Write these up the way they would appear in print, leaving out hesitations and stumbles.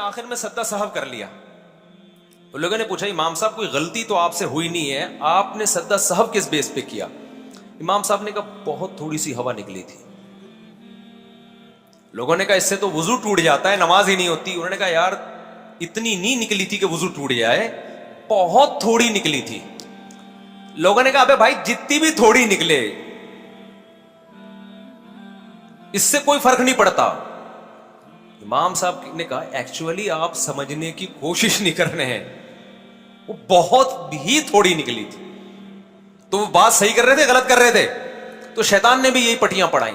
آخر میں سدا صاحب کر لیا. تو لوگوں نے پوچھا امام صاحب کوئی غلطی تو آپ سے ہوئی نہیں ہے, آپ نے سدا صاحب کس بیس پہ کیا؟ امام صاحب نے کہا بہت تھوڑی سی ہوا نکلی تھی. لوگوں نے کہا اس سے تو وضو ٹوٹ جاتا ہے, نماز ہی نہیں ہوتی. انہوں نے کہا یار اتنی نہیں نکلی تھی کہ وضو ٹوٹ جائے, بہت تھوڑی نکلی تھی. لوگوں نے کہا ابے بھائی جتنی بھی تھوڑی نکلے اس سے کوئی فرق نہیں پڑتا. امام صاحب نے کہا ایکچولی آپ سمجھنے کی کوشش نہیں کر رہے ہیں, وہ بہت ہی تھوڑی نکلی تھی. تو وہ بات صحیح کر رہے تھے غلط کر رہے تھے؟ تو شیطان نے بھی یہی پٹیاں پڑھائیں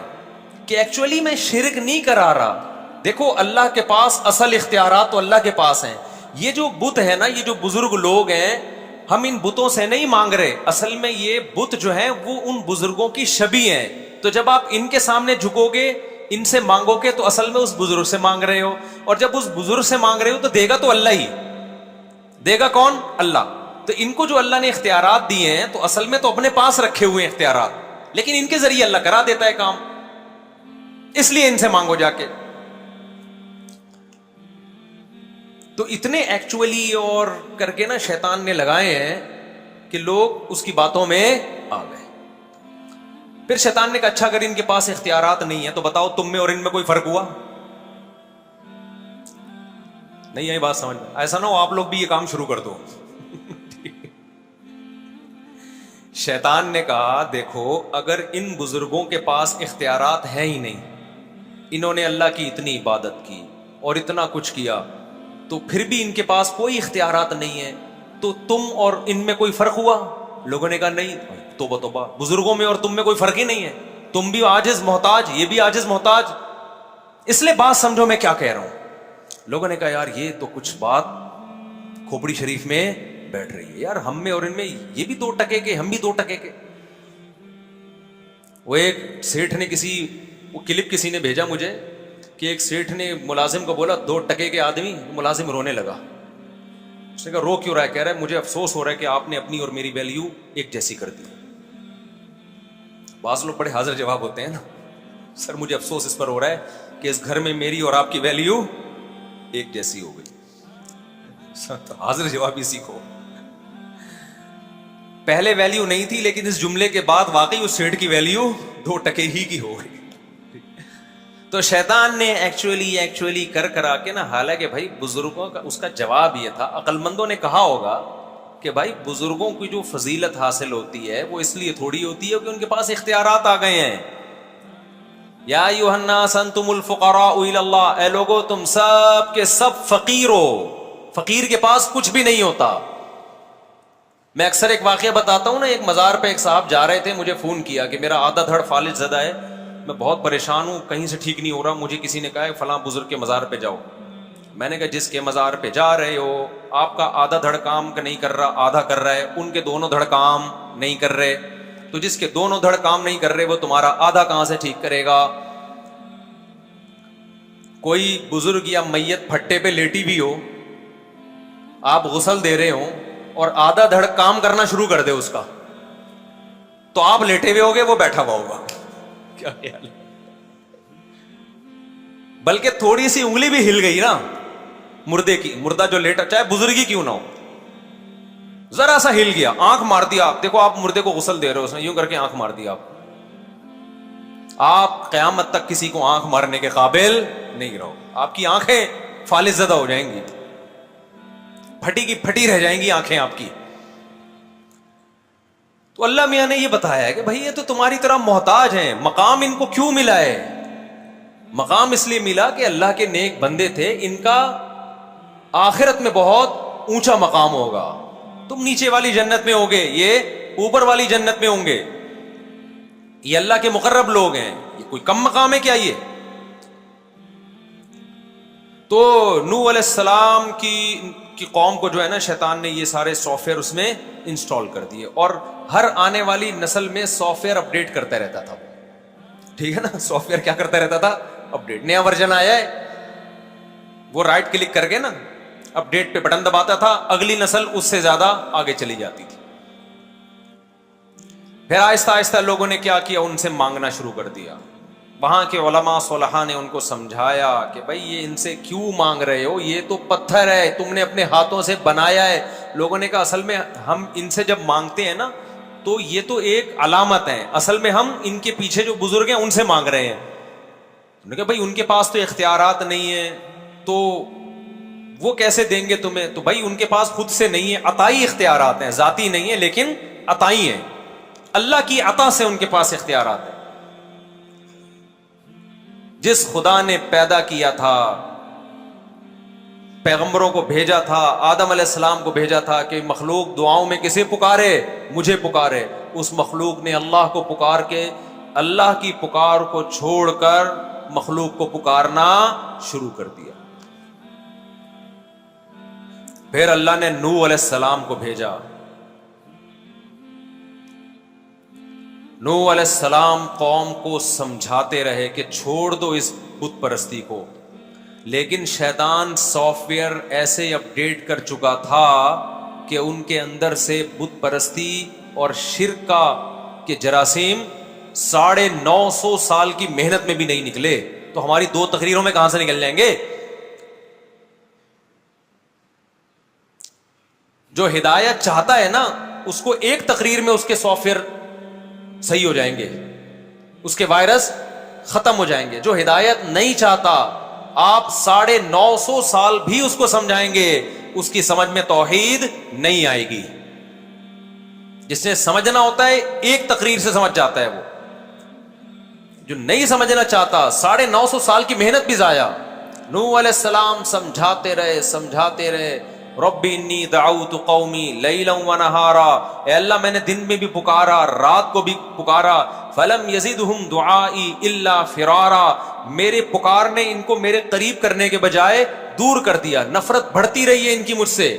کہ ایکچولی میں شرک نہیں کرا رہا. دیکھو اللہ کے پاس اصل اختیارات تو اللہ کے پاس ہیں. یہ جو بت ہے نا, یہ جو بزرگ لوگ ہیں, ہم ان بتوں سے نہیں مانگ رہے. اصل میں یہ بت جو ہیں وہ ان بزرگوں کی شبیہ ہیں. تو جب آپ ان کے سامنے جھکو گے, ان سے مانگو گے, تو اصل میں اس بزرگ سے مانگ رہے ہو. اور جب اس بزرگ سے مانگ رہے ہو تو دے گا تو اللہ ہی دے گا. کون؟ اللہ. تو ان کو جو اللہ نے اختیارات دیے ہیں تو اصل میں تو اپنے پاس رکھے ہوئے ہیں اختیارات, لیکن ان کے ذریعے اللہ کرا دیتا ہے کام, اس لیے ان سے مانگو جا کے. تو اتنے ایکچولی اور کر کے نا شیطان نے لگائے ہیں کہ لوگ اس کی باتوں میں آ گئے. پھر شیطان نے کہا اچھا اگر ان کے پاس اختیارات نہیں ہے تو بتاؤ تم میں اور ان میں کوئی فرق ہوا؟ نہیں آئی بات سمجھ میں؟ ایسا نہ ہو آپ لوگ بھی یہ کام شروع کر دو. شیطان نے کہا دیکھو اگر ان بزرگوں کے پاس اختیارات ہیں ہی نہیں, انہوں نے اللہ کی اتنی عبادت کی اور اتنا کچھ کیا, تو پھر بھی ان کے پاس کوئی اختیارات نہیں ہے, تو تم اور ان میں کوئی فرق ہوا؟ لوگوں نے کہا نہیں. توبہ توبہ, بزرگوں میں اور تم میں کوئی فرق ہی نہیں ہے, تم بھی عاجز محتاج, یہ بھی عاجز محتاج. اس لیے بات سمجھو میں کیا کہہ رہا ہوں. لوگوں نے کہا یار یہ تو کچھ بات کھوپڑی شریف میں بیٹھ رہی ہے یار, ہم میں اور ان میں یہ بھی 2 ٹکے کے, ہم بھی 2 ٹکے کے. وہ ایک سیٹھ نے وہ کلپ کسی نے بھیجا مجھے کہ ایک سیٹھ نے ملازم کو بولا 2 ٹکے کے آدمی. ملازم رونے لگا. اس نے کہا رو کیوں رہا ہے؟ کہہ رہا ہے مجھے افسوس ہو رہا ہے کہ آپ نے اپنی اور میری ویلیو ایک جیسی کر دی. بعض لوگ بڑے حاضر جواب ہوتے ہیں نا, سر مجھے افسوس اس پر ہو رہا ہے کہ اس گھر میں میری اور آپ کی ویلیو ایک جیسی ہو گئی. حاضر جواب ہی سیکھو. پہلے ویلیو نہیں تھی, لیکن اس جملے کے بعد واقعی اس سیٹ کی ویلیو 2 ٹکے ہی کی ہو گئی. تو شیطان نے ایکچولی کرا کے نا, حالانکہ بھائی بزرگوں کا اس کا جواب یہ تھا, عقل مندوں نے کہا ہوگا کہ بھائی بزرگوں کی جو فضیلت حاصل ہوتی ہے وہ اس لیے تھوڑی ہوتی ہے کہ ان کے پاس اختیارات آ گئے ہیں. یا ایھا الناس انتم الفقراء الی اللہ, اے لوگو تم سب کے سب فقیر ہو, فقیر کے پاس کچھ بھی نہیں ہوتا. میں اکثر ایک واقعہ بتاتا ہوں نا, ایک مزار پہ ایک صاحب جا رہے تھے, مجھے فون کیا کہ میرا آدھا دھڑ فالج زدہ ہے, میں بہت پریشان ہوں, کہیں سے ٹھیک نہیں ہو رہا, مجھے کسی نے کہا ہے فلاں بزرگ کے مزار پہ جاؤ. میں نے کہا جس کے مزار پہ جا رہے ہو آپ کا آدھا دھڑ کام نہیں کر رہا, آدھا کر رہا ہے, ان کے دونوں دھڑ کام نہیں کر رہے, تو جس کے دونوں دھڑ کام نہیں کر رہے وہ تمہارا آدھا کہاں سے ٹھیک کرے گا؟ کوئی بزرگ یا میت پھٹے پہ لیٹی بھی ہو, آپ غسل دے رہے ہو اور آدھا دھڑ کام کرنا شروع کر دے اس کا, تو آپ لیٹے ہوئے ہوگے, وہ بیٹھا ہوا ہوگا. کیا خیال ہے؟ بلکہ تھوڑی سی انگلی بھی ہل گئی نا مردے کی, مردہ جو لیٹا چاہے بزرگی کیوں نہ ہو, ذرا سا ہل گیا, آنکھ مار دیا. آپ دیکھو آپ مردے کو غسل دے رہے ہو, اس نے یوں کر کے آنکھ مار دیا, آپ قیامت تک کسی کو آنکھ مارنے کے قابل نہیں رہو. آپ کی آنکھیں فالج زدہ ہو جائیں گی, پھٹی کی پھٹی رہ جائیں گی آنکھیں آپ کی. تو اللہ میاں نے یہ بتایا ہے کہ بھائی یہ تو تمہاری طرح محتاج ہیں. مقام ان کو کیوں ملا ہے؟ مقام اس لیے ملا کہ اللہ کے نیک بندے تھے, ان کا آخرت میں بہت اونچا مقام ہوگا. تم نیچے والی جنت میں ہوگے, یہ اوپر والی جنت میں ہوں گے. یہ اللہ کے مقرب لوگ ہیں, یہ کوئی کم مقام ہے کیا یہ؟ تو نوح علیہ السلام کی قوم کو جو ہے نا شیطان نے یہ سارے سافٹ ویئر اس میں انسٹال کر دیے, اور ہر آنے والی نسل میں سافٹ ویئر اپڈیٹ کرتا رہتا تھا. ٹھیک ہے نا, سافٹ ویئر کیا کرتا رہتا تھا؟ اپڈیٹ. نیا ورژن آیا ہے, وہ رائٹ کلک کر کے نا اپڈیٹ پہ بٹن دباتا تھا, اگلی نسل اس سے زیادہ آگے چلی جاتی تھی. پھر آہستہ آہستہ لوگوں نے کیا کیا, ان سے مانگنا شروع کر دیا. وہاں کے علماء صلحاء نے ان کو سمجھایا کہ بھائی یہ ان سے کیوں مانگ رہے ہو, یہ تو پتھر ہے, تم نے اپنے ہاتھوں سے بنایا ہے. لوگوں نے کہا اصل میں ہم ان سے جب مانگتے ہیں نا تو یہ تو ایک علامت ہے, اصل میں ہم ان کے پیچھے جو بزرگ ہیں ان سے مانگ رہے ہیں. انہوں نے کہا بھائی ان کے پاس تو اختیارات نہیں ہیں تو وہ کیسے دیں گے تمہیں؟ تو بھائی ان کے پاس خود سے نہیں ہے, عطائی اختیارات ہیں, ذاتی نہیں ہے لیکن عطائی ہیں, اللہ کی عطا سے ان کے پاس اختیارات ہیں. جس خدا نے پیدا کیا تھا, پیغمبروں کو بھیجا تھا, آدم علیہ السلام کو بھیجا تھا کہ مخلوق دعاؤں میں کسے پکارے؟ مجھے پکارے. اس مخلوق نے اللہ کو پکار کے اللہ کی پکار کو چھوڑ کر مخلوق کو پکارنا شروع کر دیا. پھر اللہ نے نوح علیہ السلام کو بھیجا. نوح علیہ السلام قوم کو سمجھاتے رہے کہ چھوڑ دو اس بت پرستی کو, لیکن شیطان سافٹ ویئر ایسے اپڈیٹ کر چکا تھا کہ ان کے اندر سے بت پرستی اور شرک کے جراثیم 950 سال کی محنت میں بھی نہیں نکلے, تو ہماری 2 تقریروں میں کہاں سے نکل جائیں گے؟ جو ہدایت چاہتا ہے نا اس کو ایک تقریر میں اس کے سافٹ ویئر صحیح ہو جائیں گے, اس کے وائرس ختم ہو جائیں گے. جو ہدایت نہیں چاہتا آپ 950 سال بھی اس کو سمجھائیں گے, اس کی سمجھ میں توحید نہیں آئے گی. جس نے سمجھنا ہوتا ہے ایک تقریر سے سمجھ جاتا ہے, وہ جو نہیں سمجھنا چاہتا 950 سال کی محنت بھی ضائع. نوح علیہ السلام سمجھاتے رہے ربی انی دعوت قومی لیلا ونہارا, اے اللہ میں نے دن میں بھی پکارا, رات کو بھی پکارا, فلم یزدہم دعائی الا فرارا, میرے پکارنے ان کو میرے قریب کرنے کے بجائے دور کر دیا, نفرت بڑھتی رہی ہے ان کی مجھ سے.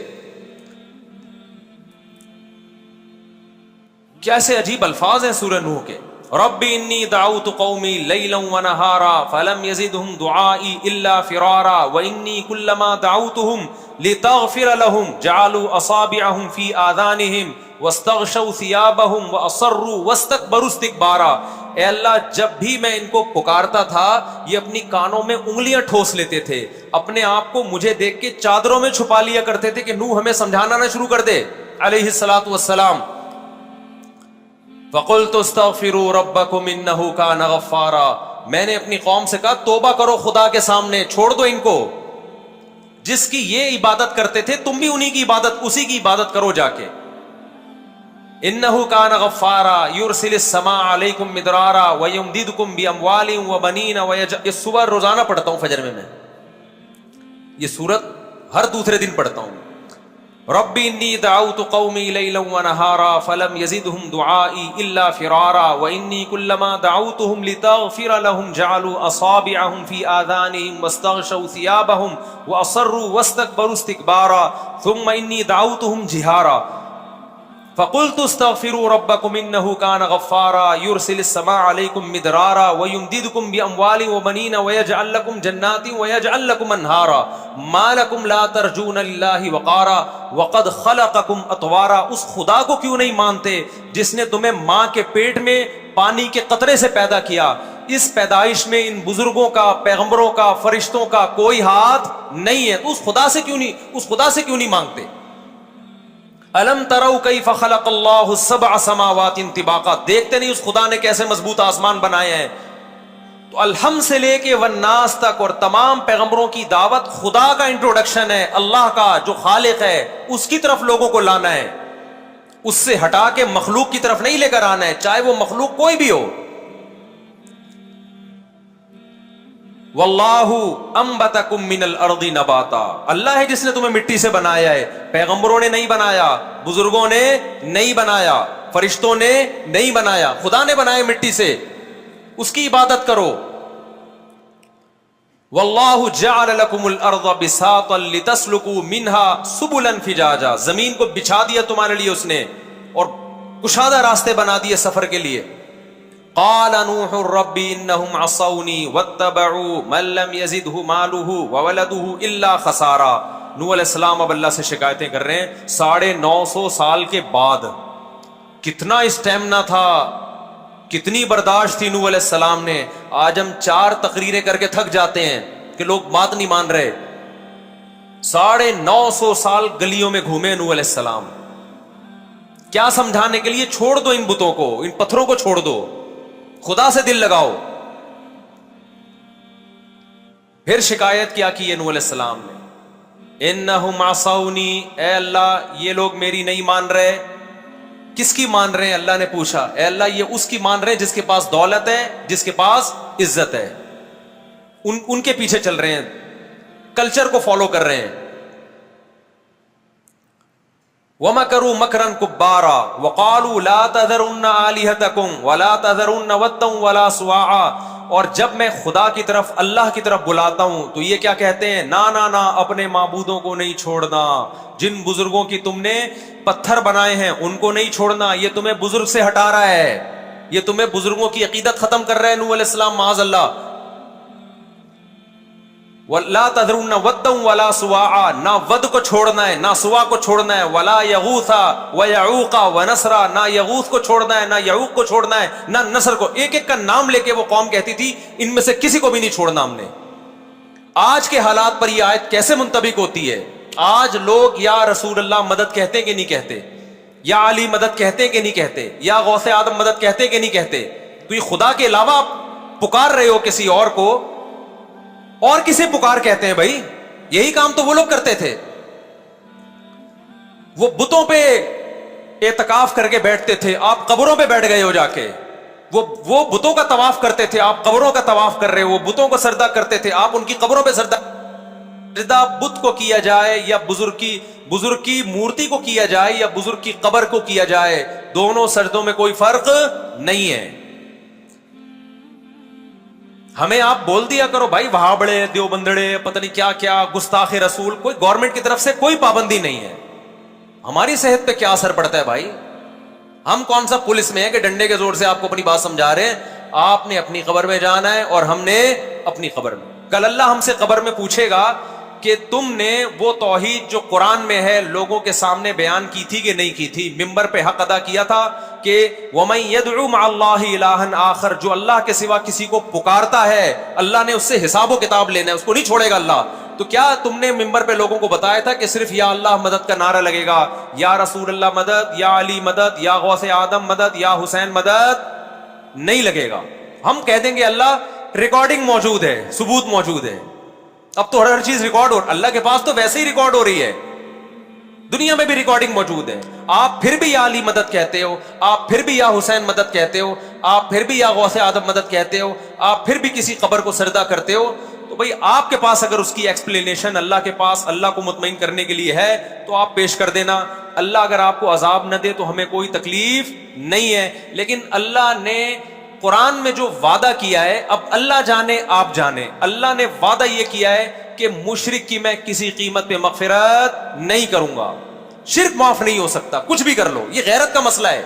کیسے عجیب الفاظ ہیں سورہ نوح کے. ربی انی دعوت قومی لیلا ونہارا فلم یزدہم دعائی الا فرارا وانی کلما دعوتہم لتغفر لهم جعلوا اصابعهم في آذانهم واستغشوا ثيابهم واصروا واستكبروا استكبارا. اے اللہ جب بھی میں ان کو پکارتا تھا یہ اپنی کانوں میں انگلیاں ٹھوس لیتے تھے, اپنے آپ کو مجھے دیکھ کے چادروں میں چھپا لیا کرتے تھے کہ نوح ہمیں سمجھانا نہ شروع کر دے علیہ الصلوۃ والسلام. فقلت استغفروا ربکم انہ کان غفارا, میں نے اپنی قوم سے کہا توبہ کرو خدا کے سامنے, چھوڑ دو ان کو, جس کی یہ عبادت کرتے تھے تم بھی انہی کی عبادت, اسی کی عبادت کرو جا کے. انہ کان غفارا یرسل السماء علیکم مدرارا ویمددکم باموال وبنین یہ صبح روزانہ پڑھتا ہوں فجر میں یہ سورت ہر دوسرے دن پڑھتا ہوں. ربی انی دعوت قومی لیلا ونہارا فلم یزدہم دعائی الا فرارا وانی کلما دعوتہم لتغفر لهم جعلوا اصابعہم فی آذانہم واستغشوا ثیابہم واصروا واستکبروا استکبارا ثم انی دعوتہم جہارا فقلت استغفروا ربکم انہ کان غفارا یرسل السماء علیکم مدرارا ویمددکم باموال وبنین ویجعل لکم جنات ویجعل لکم انہارا ما لکم لا ترجون للہ وقارا وقد خلقکم اطوارا. اس خدا کو کیوں نہیں مانتے جس نے تمہیں ماں کے پیٹ میں پانی کے قطرے سے پیدا کیا؟ اس پیدائش میں ان بزرگوں کا, پیغمبروں کا, فرشتوں کا کوئی ہاتھ نہیں ہے, تو اس خدا سے کیوں نہیں مانگتے؟ الم تروا کیف خلق اللہ سبع سماوات طباقا, دیکھتے نہیں اس خدا نے کیسے مضبوط آسمان بنائے ہیں. تو الحمد سے لے کے والناس تک اور تمام پیغمبروں کی دعوت خدا کا انٹروڈکشن ہے, اللہ کا جو خالق ہے اس کی طرف لوگوں کو لانا ہے, اس سے ہٹا کے مخلوق کی طرف نہیں لے کر آنا ہے, چاہے وہ مخلوق کوئی بھی ہو. واللہ انبتکم من الارض نباتا, اللہ ہے جس نے تمہیں مٹی سے بنایا ہے, پیغمبروں نے نہیں بنایا, بزرگوں نے نہیں بنایا, فرشتوں نے نہیں بنایا, خدا نے بنایا مٹی سے, اس کی عبادت کرو. واللہ جعل لکم الارض بساطا لتسلکوا منها سبلا فجاجا, زمین کو بچھا دیا تمہارے لیے اس نے اور کشادہ راستے بنا دیے سفر کے لیے. قال نوح رب انہم عصونی واتبعوا من لم یزدہ مالہ وولدہ الا خسارا. نوح علیہ السلام اب اللہ سے شکایتیں کر رہے ہیں 950 سال کے بعد. کتنا اسٹیمنا تھا, کتنی برداشت تھی نوح علیہ السلام نے. آج ہم 4 تقریریں کر کے تھک جاتے ہیں کہ لوگ بات نہیں مان رہے. 950 سال گلیوں میں گھومے نوح علیہ السلام. کیا سمجھانے کے لیے؟ چھوڑ دو ان بتوں کو, ان پتھروں کو چھوڑ دو, خدا سے دل لگاؤ. پھر شکایت کیا کی ہے نوح علیہ السلام نے؟ انہم عصونی, اے اللہ یہ لوگ میری نہیں مان رہے. کس کی مان رہے ہیں؟ اللہ نے پوچھا. اے اللہ یہ اس کی مان رہے ہیں جس کے پاس دولت ہے, جس کے پاس عزت ہے. ان کے پیچھے چل رہے ہیں, کلچر کو فالو کر رہے ہیں. وَمَكَرُوا مَكْرًا كُبَّارًا وَقَالُوا لَا تَذَرُنَّ آلِهَتَكُمْ وَلَا تَذَرُنَّ وَدًّا وَلَا سُوَاعًا. اور جب میں خدا کی طرف, اللہ کی طرف بلاتا ہوں تو یہ کیا کہتے ہیں؟ نا نا نا, اپنے معبودوں کو نہیں چھوڑنا. جن بزرگوں کی تم نے پتھر بنائے ہیں ان کو نہیں چھوڑنا. یہ تمہیں بزرگ سے ہٹا رہا ہے, یہ تمہیں بزرگوں کی عقیدت ختم کر رہا ہے نوح علیہ السلام, معاذ اللہ. وَلَا تَذَرُنَّ وَدًّا وَلَا سُوَاعًا, نہ ود کو چھوڑنا ہے نہ سوا کو چھوڑنا ہے. وَلَا يَغُوثَ وَيَعُوقَ وَنَسْرَ, نہ یغوث کو چھوڑنا ہے نہ یعوق کو چھوڑنا ہے نہ نصر کو. ایک ایک کا نام لے کے وہ قوم کہتی تھی ان میں سے کسی کو بھی نہیں چھوڑنا ہم نے. آج کے حالات پر یہ آیت کیسے منطبق ہوتی ہے؟ آج لوگ یا رسول اللہ مدد کہتے ہیں کہ نہیں کہتے, یا علی مدد کہتے ہیں کہ نہیں کہتے, یا غوث آدم مدد کہتے ہیں کہ نہیں کہتے. تو یہ خدا کے علاوہ آپ پکار رہے ہو کسی اور کو, اور کسے پکار کہتے ہیں بھائی؟ یہی کام تو وہ لوگ کرتے تھے. وہ بتوں پہ اعتکاف کر کے بیٹھتے تھے, آپ قبروں پہ بیٹھ گئے ہو جا کے. وہ بتوں کا طواف کرتے تھے, آپ قبروں کا طواف کر رہے ہو. وہ بتوں کو سجدہ کرتے تھے, آپ ان کی قبروں پہ سجدہ بت کو کیا جائے یا بزرگ کی مورتی کو کیا جائے یا بزرگ کی قبر کو کیا جائے, دونوں سجدوں میں کوئی فرق نہیں ہے. ہمیں آپ بول دیا کرو بھائی وہابڑے, دیوبندڑے, پتہ نہیں کیا کیا, گستاخ رسول. کوئی گورنمنٹ کی طرف سے کوئی پابندی نہیں ہے. ہماری صحت پہ کیا اثر پڑتا ہے بھائی؟ ہم کون سا پولیس میں ہے کہ ڈنڈے کے زور سے آپ کو اپنی بات سمجھا رہے ہیں؟ آپ نے اپنی قبر میں جانا ہے اور ہم نے اپنی قبر میں. کل اللہ ہم سے قبر میں پوچھے گا کہ تم نے وہ توحید جو قرآن میں ہے لوگوں کے سامنے بیان کی تھی کہ نہیں کی تھی؟ ممبر پہ حق ادا کیا تھا کہ وَمَن يَدْعُ مَعَ اللَّهِ إِلَٰهًا آخر, جو اللہ کے سوا کسی کو پکارتا ہے اللہ نے اس سے حساب و کتاب لینا ہے, اس کو نہیں چھوڑے گا اللہ. تو کیا تم نے ممبر پہ لوگوں کو بتایا تھا کہ صرف یا اللہ مدد کا نعرہ لگے گا, یا رسول اللہ مدد, یا علی مدد, یا غوث آدم مدد, یا حسین مدد؟ نہیں لگے گا. ہم کہہ دیں گے اللہ ریکارڈنگ موجود ہے, ثبوت موجود ہے. اب تو ہر چیز ریکارڈ ہو, اللہ کے پاس تو ویسے ہی ریکارڈ ہو رہی ہے, دنیا میں بھی ریکارڈنگ موجود ہے. آپ پھر بھی یا علی مدد کہتے ہو, آپ پھر بھی یا حسین مدد کہتے ہو, آپ پھر بھی یا غوث آدم مدد کہتے ہو, آپ پھر بھی کسی قبر کو سجدہ کرتے ہو. تو بھئی آپ کے پاس اگر اس کی ایکسپلینیشن اللہ کے پاس اللہ کو مطمئن کرنے کے لیے ہے تو آپ پیش کر دینا. اللہ اگر آپ کو عذاب نہ دے تو ہمیں کوئی تکلیف نہیں ہے. لیکن اللہ نے قرآن میں جو وعدہ کیا ہے, اب اللہ جانے آپ جانے, اللہ نے وعدہ یہ کیا ہے کہ مشرک کی میں کسی قیمت پہ مغفرت نہیں کروں گا. شرک معاف نہیں ہو سکتا, کچھ بھی کر لو, یہ غیرت کا مسئلہ ہے.